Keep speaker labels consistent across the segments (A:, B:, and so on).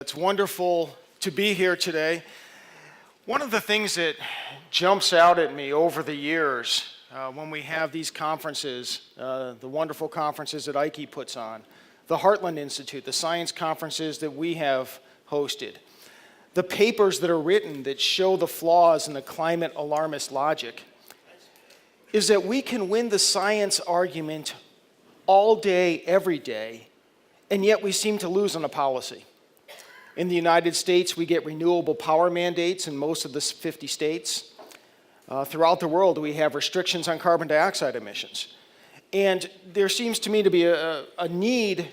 A: It's wonderful to be here today. One of the things that jumps out at me over the years when we have these conferences, the wonderful conferences that IKEK puts on, the Heartland Institute, the science conferences that we have hosted, the papers that are written that show the flaws in the climate alarmist logic, is that we can win the science argument all day, every day, and yet we seem to lose on the policy. In the United States, we get renewable power mandates in most of the 50 states. Throughout the world, we have restrictions on carbon dioxide emissions. And there seems to me to be a need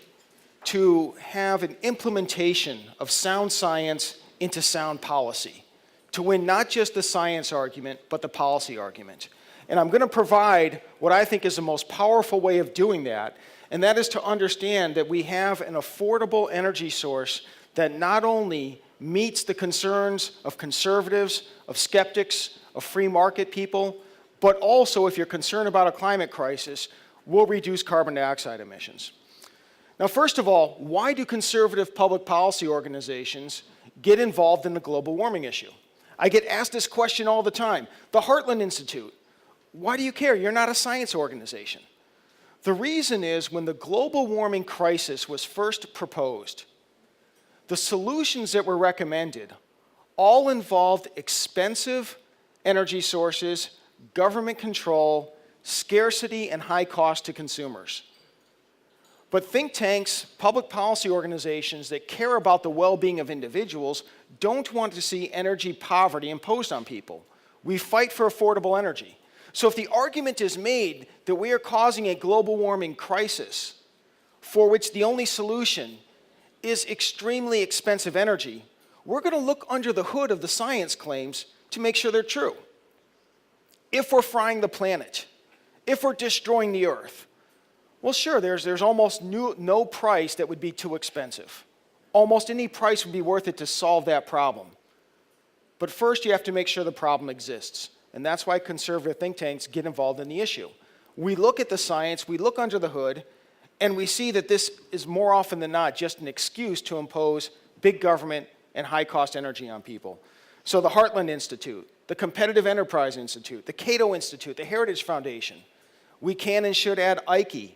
A: to have an implementation of sound science into sound policy, to win not just the science argument, but the policy argument. And I'm going to provide what I think is the most powerful way of doing that, and that is to understand that we have an affordable energy source that not only meets the concerns of conservatives, of skeptics, of free market people, but also, if you're concerned about a climate crisis, will reduce carbon dioxide emissions. Now, first of all, why do conservative public policy organizations get involved in the global warming issue? I get asked this question all the time. The Heartland Institute, why do you care? You're not a science organization. The reason is when the global warming crisis was first proposed, the solutions that were recommended all involved expensive energy sources, government control, scarcity, and high cost to consumers. But think tanks, public policy organizations that care about the well-being of individuals don't want to see energy poverty imposed on people. We fight for affordable energy. So if the argument is made that we are causing a global warming crisis for which the only solution is extremely expensive energy, we're going to look under the hood of the science claims to make sure they're true. If we're frying the planet, if we're destroying the earth, well, sure, there's almost no price that would be too expensive. Almost any price would be worth it to solve that problem. But first, you have to make sure the problem exists. And that's why conservative think tanks get involved in the issue. We look at the science, we look under the hood, and we see that this is more often than not just an excuse to impose big government and high-cost energy on people. So the Heartland Institute, the Competitive Enterprise Institute, the Cato Institute, the Heritage Foundation, we can and should add IKEK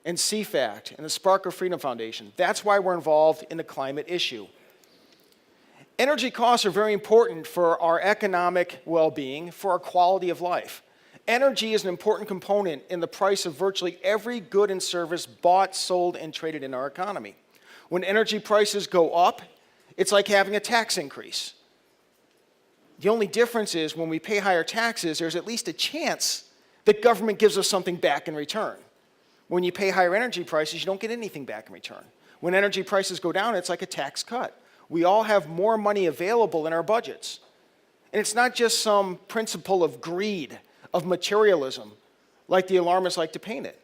A: and CFACT and the Spark of Freedom Foundation. That's why we're involved in the climate issue. Energy costs are very important for our economic well-being, for our quality of life. Energy is an important component in the price of virtually every good and service bought, sold, and traded in our economy. When energy prices go up, it's like having a tax increase. The only difference is when we pay higher taxes, there's at least a chance that government gives us something back in return. When you pay higher energy prices, you don't get anything back in return. When energy prices go down, it's like a tax cut. We all have more money available in our budgets. And it's not just some principle of greed, of materialism, like the alarmists like to paint it.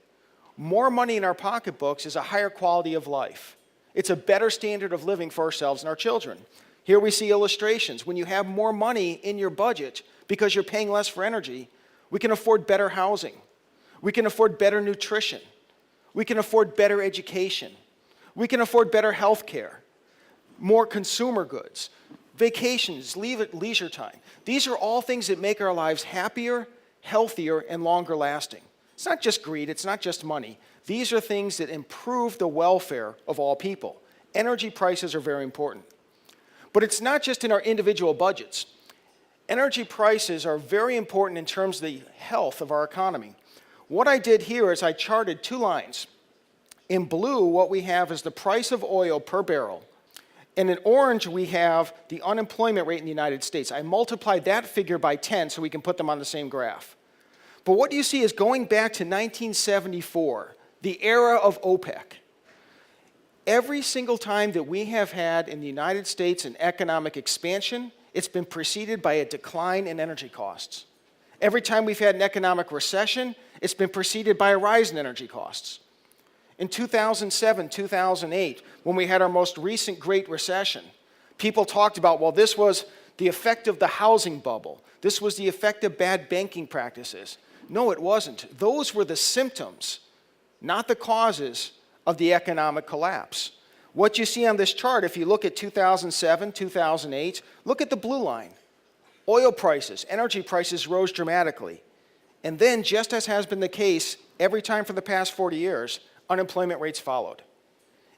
A: More money in our pocketbooks is a higher quality of life. It's a better standard of living for ourselves and our children. Here we see illustrations. When you have more money in your budget because you're paying less for energy, we can afford better housing. We can afford better nutrition. We can afford better education. We can afford better health care, more consumer goods, vacations, leisure time. These are all things that make our lives happier, healthier, and longer lasting. It's not just greed, it's not just money. These are things that improve the welfare of all people. Energy prices are very important. But it's not just in our individual budgets. Energy prices are very important in terms of the health of our economy. What I did here is I charted two lines. In blue, what we have is the price of oil per barrel. And in orange, we have the unemployment rate in the United States. I multiplied that figure by 10 so we can put them on the same graph. But what you see is going back to 1974, the era of OPEC. Every single time that we have had in the United States an economic expansion, it's been preceded by a decline in energy costs. Every time we've had an economic recession, it's been preceded by a rise in energy costs. In 2007, 2008, when we had our most recent Great Recession, people talked about, well, this was the effect of the housing bubble. This was the effect of bad banking practices. No, it wasn't. Those were the symptoms, not the causes of the economic collapse. What you see on this chart, if you look at 2007, 2008, look at the blue line. Oil prices, energy prices rose dramatically. And then, just as has been the case every time for the past 40 years, unemployment rates followed.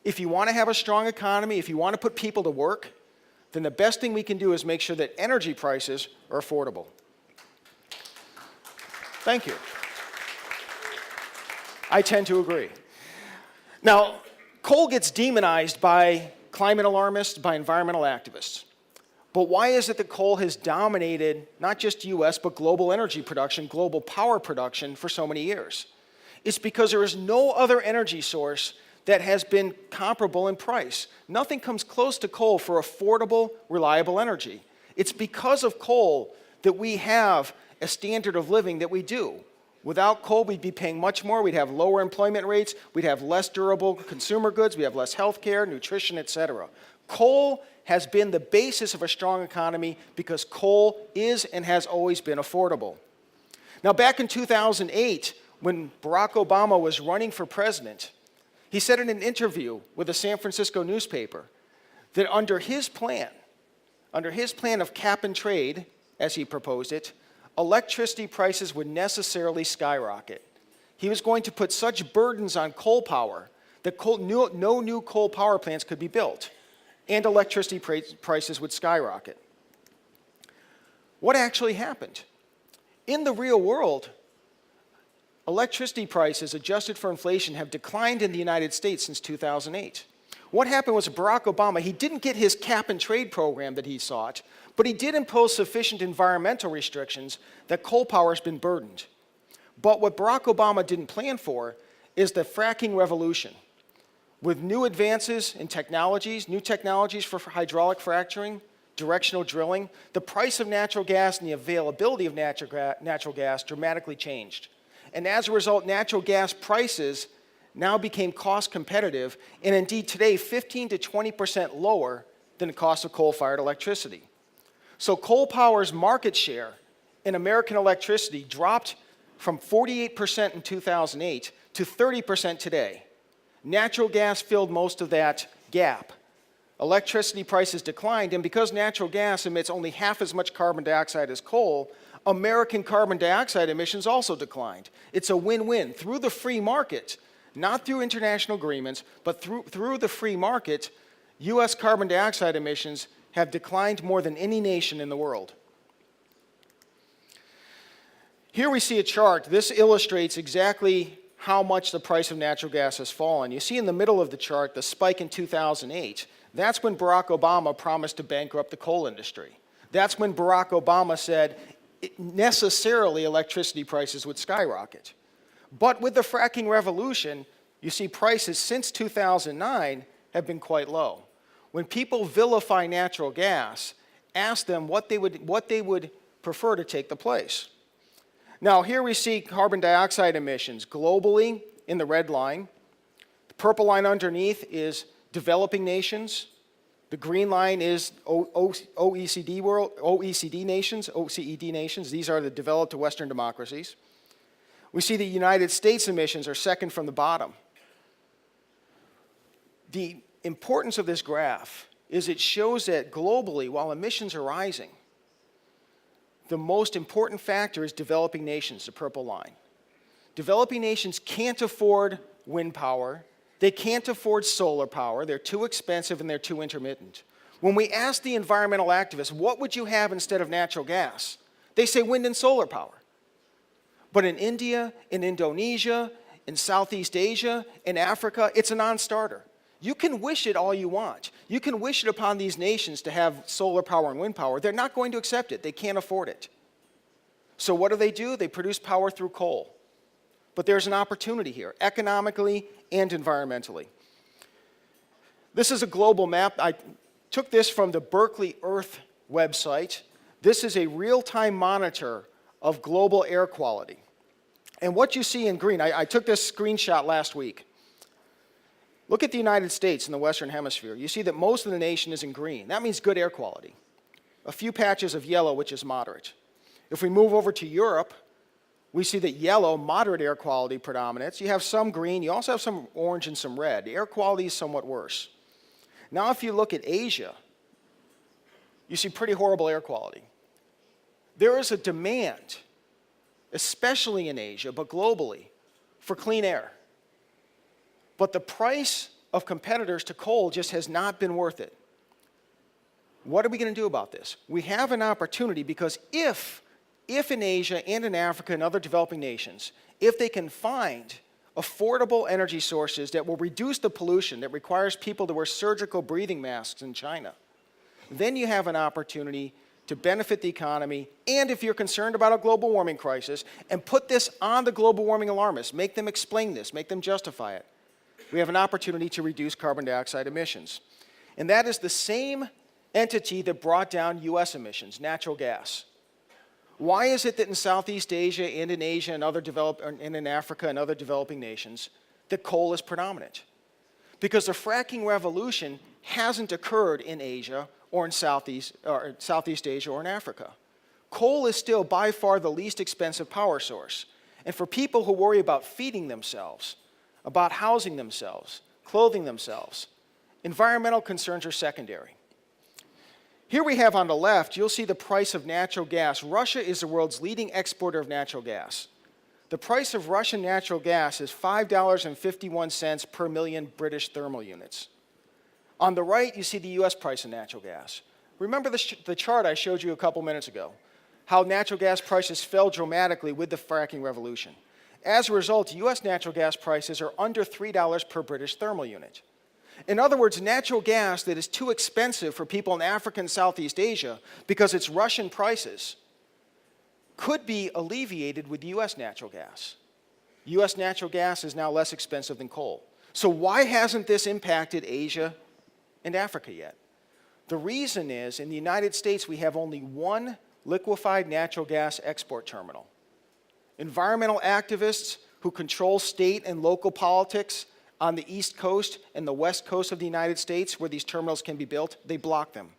A: If you want to have a strong economy, if you want to put people to work, then the best thing we can do is make sure that energy prices are affordable. Thank you. I tend to agree. Now, coal gets demonized by climate alarmists, by environmental activists. But why is it that coal has dominated not just US, but global energy production, global power production for so many years? It's because there is no other energy source that has been comparable in price. Nothing comes close to coal for affordable, reliable energy. It's because of coal that we have a standard of living that we do. Without coal, we'd be paying much more. We'd have lower employment rates. We'd have less durable consumer goods. We'd have less health care, nutrition, etc. Coal has been the basis of a strong economy because coal is and has always been affordable. Now, back in 2008, when Barack Obama was running for president, he said in an interview with a San Francisco newspaper that under his plan of cap and trade, as he proposed it, electricity prices would necessarily skyrocket. He was going to put such burdens on coal power that no new coal power plants could be built, and electricity prices would skyrocket. What actually happened? In the real world, electricity prices adjusted for inflation have declined in the United States since 2008. What happened was Barack Obama, he didn't get his cap and trade program that he sought, but he did impose sufficient environmental restrictions that coal power has been burdened. But what Barack Obama didn't plan for is the fracking revolution. With new advances in technologies, new technologies for hydraulic fracturing, directional drilling, the price of natural gas and the availability of natural gas dramatically changed. And as a result, natural gas prices now became cost competitive, and indeed today 15 to 20% lower than the cost of coal-fired electricity. So coal power's market share in American electricity dropped from 48% in 2008 to 30% today. Natural gas filled most of that gap. Electricity prices declined, and because natural gas emits only half as much carbon dioxide as coal, American carbon dioxide emissions also declined. It's a win-win. Through the free market, not through international agreements, but through the free market, US carbon dioxide emissions have declined more than any nation in the world. Here we see a chart. This illustrates exactly how much the price of natural gas has fallen. You see in the middle of the chart the spike in 2008. That's when Barack Obama promised to bankrupt the coal industry. That's when Barack Obama said necessarily electricity prices would skyrocket. But with the fracking revolution, you see prices since 2009 have been quite low. When people vilify natural gas, ask them what they would prefer to take the place. Now, here we see carbon dioxide emissions globally in the red line. The purple line underneath is developing nations. The green line is OECD nations. These are the developed Western democracies. We see the United States emissions are second from the bottom. The importance of this graph is it shows that globally, while emissions are rising, the most important factor is developing nations, the purple line. Developing nations can't afford wind power. They can't afford solar power. They're too expensive and they're too intermittent. When we ask the environmental activists, what would you have instead of natural gas? They say wind and solar power. But in India, in Indonesia, in Southeast Asia, in Africa, it's a non-starter. You can wish it all you want. You can wish it upon these nations to have solar power and wind power. They're not going to accept it. They can't afford it. So what do? They produce power through coal. But there's an opportunity here, economically and environmentally. This is a global map. I took this from the Berkeley Earth website. This is a real-time monitor of global air quality. And what you see in green, I took this screenshot last week. Look at the United States in the Western Hemisphere. You see that most of the nation is in green. That means good air quality. A few patches of yellow, which is moderate. If we move over to Europe, we see that yellow, moderate air quality predominates. You have some green, you also have some orange and some red. The air quality is somewhat worse. Now if you look at Asia, you see pretty horrible air quality. There is a demand, especially in Asia, but globally, for clean air. But the price of competitors to coal just has not been worth it. What are we going to do about this? We have an opportunity because if in Asia and in Africa and other developing nations, if they can find affordable energy sources that will reduce the pollution that requires people to wear surgical breathing masks in China, then you have an opportunity to benefit the economy, and if you're concerned about a global warming crisis, and put this on the global warming alarmists, make them explain this, make them justify it, we have an opportunity to reduce carbon dioxide emissions. And that is the same entity that brought down US emissions, natural gas. Why is it that in Southeast Asia and in Asia and in Africa and other developing nations that coal is predominant? Because the fracking revolution hasn't occurred in Asia or in Southeast Asia or in Africa. Coal is still by far the least expensive power source. And for people who worry about feeding themselves, about housing themselves, clothing themselves, environmental concerns are secondary. Here we have on the left, you'll see the price of natural gas. Russia is the world's leading exporter of natural gas. The price of Russian natural gas is $5.51 per million British thermal units. On the right, you see the US price of natural gas. Remember the chart I showed you a couple minutes ago, how natural gas prices fell dramatically with the fracking revolution. As a result, US natural gas prices are under $3 per British thermal unit. In other words, natural gas that is too expensive for people in Africa and Southeast Asia because it's Russian prices could be alleviated with US natural gas. US natural gas is now less expensive than coal. So why hasn't this impacted Asia and Africa yet? The reason is, in the United States, we have only one liquefied natural gas export terminal. Environmental activists who control state and local politics on the East Coast and the West Coast of the United States, where these terminals can be built, they block them.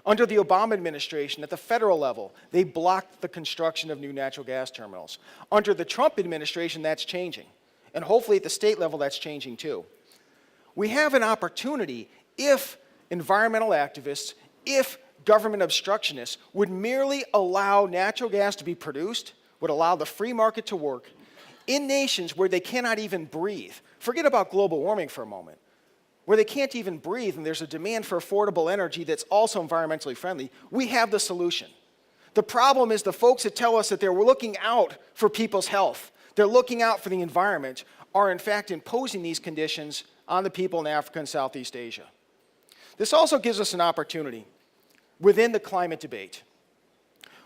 A: Under the Obama administration, at the federal level, they blocked the construction of new natural gas terminals. Under the Trump administration, that's changing. And hopefully at the state level, that's changing too. We have an opportunity if environmental activists, if government obstructionists would merely allow natural gas to be produced, would allow the free market to work in nations where they cannot even breathe. Forget about global warming for a moment. Where they can't even breathe and there's a demand for affordable energy that's also environmentally friendly, we have the solution. The problem is the folks that tell us that they're looking out for people's health, they're looking out for the environment, are in fact imposing these conditions on the people in Africa and Southeast Asia. This also gives us an opportunity within the climate debate.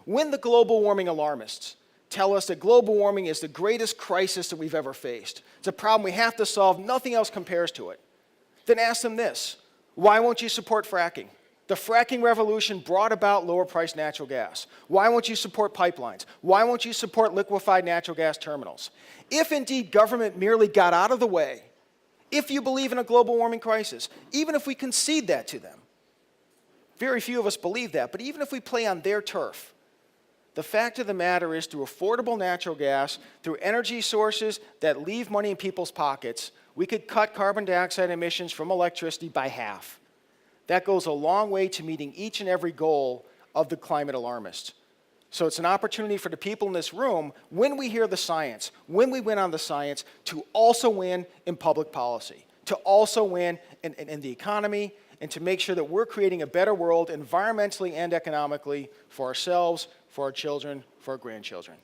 A: When the global warming alarmists tell us that global warming is the greatest crisis that we've ever faced, it's a problem we have to solve, nothing else compares to it, then ask them this: why won't you support fracking? The fracking revolution brought about lower priced natural gas. Why won't you support pipelines? Why won't you support liquefied natural gas terminals? If indeed government merely got out of the way, if you believe in a global warming crisis, even if we concede that to them, very few of us believe that, but even if we play on their turf, the fact of the matter is, through affordable natural gas, through energy sources that leave money in people's pockets, we could cut carbon dioxide emissions from electricity by half. That goes a long way to meeting each and every goal of the climate alarmists. So it's an opportunity for the people in this room, when we hear the science, when we win on the science, to also win in public policy, to also win in the economy, and to make sure that we're creating a better world environmentally and economically for ourselves, for our children, for our grandchildren.